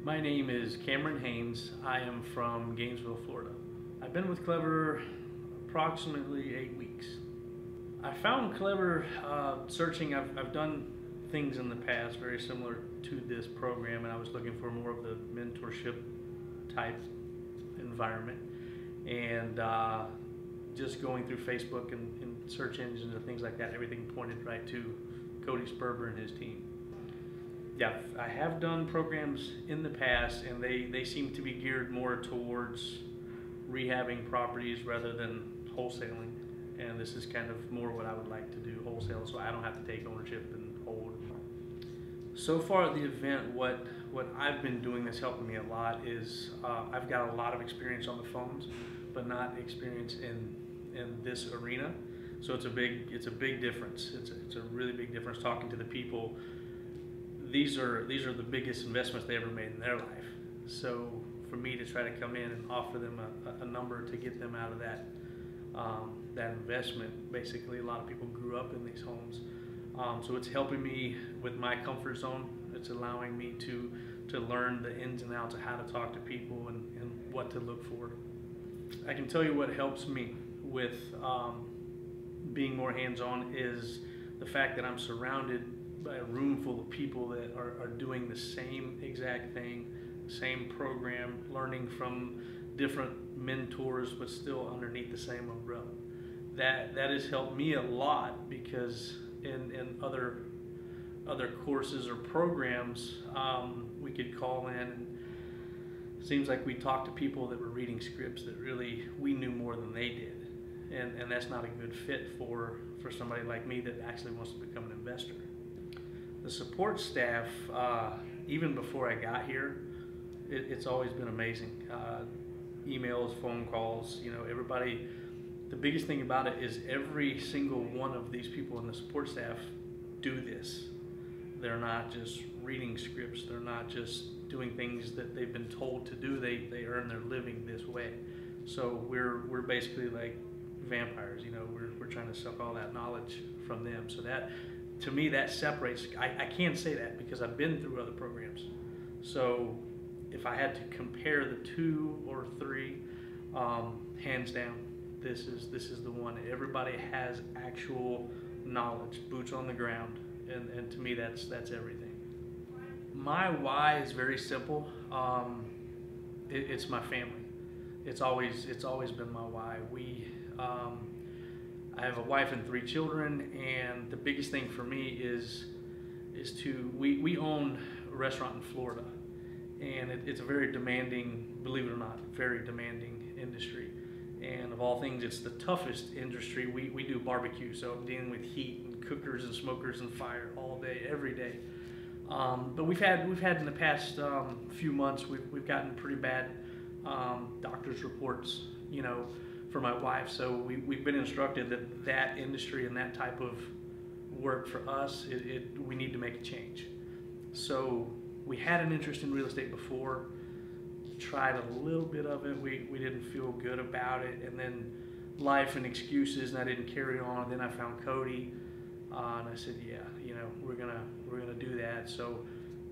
My name is Cameron Haynes. I am from Gainesville, Florida. I've been with Clever approximately 8 weeks. I found Clever searching. I've done things in the past very similar to this program, and I was looking for more of the mentorship type environment. And just going through Facebook and search engines and things like that, everything pointed right to Cody Sperber and his team. Yeah, I have done programs in the past, and they seem to be geared more towards rehabbing properties rather than wholesaling. And this is kind of more what I would like to do, wholesale, so I don't have to take ownership and hold. So far at the event, what I've been doing that's helping me a lot is I've got a lot of experience on the phones, but not experience in this arena. So it's a big difference. It's a really big difference talking to the people. These are the biggest investments they ever made in their life. So for me to try to come in and offer them a number to get them out of that investment, basically a lot of people grew up in these homes. So it's helping me with my comfort zone. It's allowing me to learn the ins and outs of how to talk to people and what to look for. I can tell you what helps me with being more hands-on is the fact that I'm surrounded by a room full of people that are doing the same exact thing, same program, learning from different mentors, but still underneath the same umbrella. That has helped me a lot, because in other courses or programs, we could call in, and it seems like we talked to people that were reading scripts that really we knew more than they did, and that's not a good fit for somebody like me that actually wants to become an investor. The support staff, even before I got here, it's always been amazing. Emails, phone calls, everybody. The biggest thing about it is every single one of these people in the support staff do this. They're not just reading scripts. They're not just doing things that they've been told to do. They earn their living this way. So we're basically like vampires. We're trying to suck all that knowledge from them. So that, to me, that separates. I can't say that because I've been through other programs. So if I had to compare the 2 or 3, hands down, this is the one. Everybody has actual knowledge, boots on the ground, and to me that's everything. My why is very simple. It's my family. It's always been my why. I have a wife and 3 children, and the biggest thing for me is we own a restaurant in Florida, and it's a very demanding, believe it or not, very demanding industry. And of all things, it's the toughest industry. We do barbecue, so I'm dealing with heat and cookers and smokers and fire all day, every day. But we've had in the past few months, we've gotten pretty bad doctor's reports, for my wife. So we've been instructed that industry and that type of work for us, we need to make a change. So we had an interest in real estate before. Tried a little bit of it. We didn't feel good about it, and then life and excuses, and I didn't carry on. And then I found Cody, and I said, yeah, we're gonna do that. So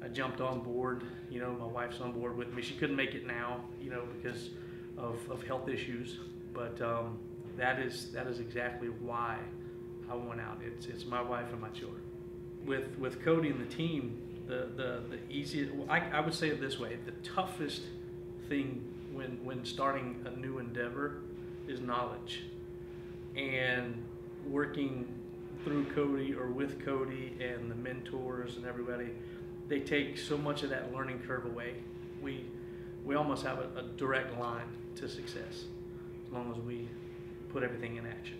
I jumped on board. My wife's on board with me. She couldn't make it now, because of health issues. But that is exactly why I went out. It's my wife and my children. With Cody and the team, the easiest. I would say it this way: the toughest thing when starting a new endeavor is knowledge, and working through Cody or with Cody and the mentors and everybody, they take so much of that learning curve away. We almost have a direct line to success as long as we put everything in action.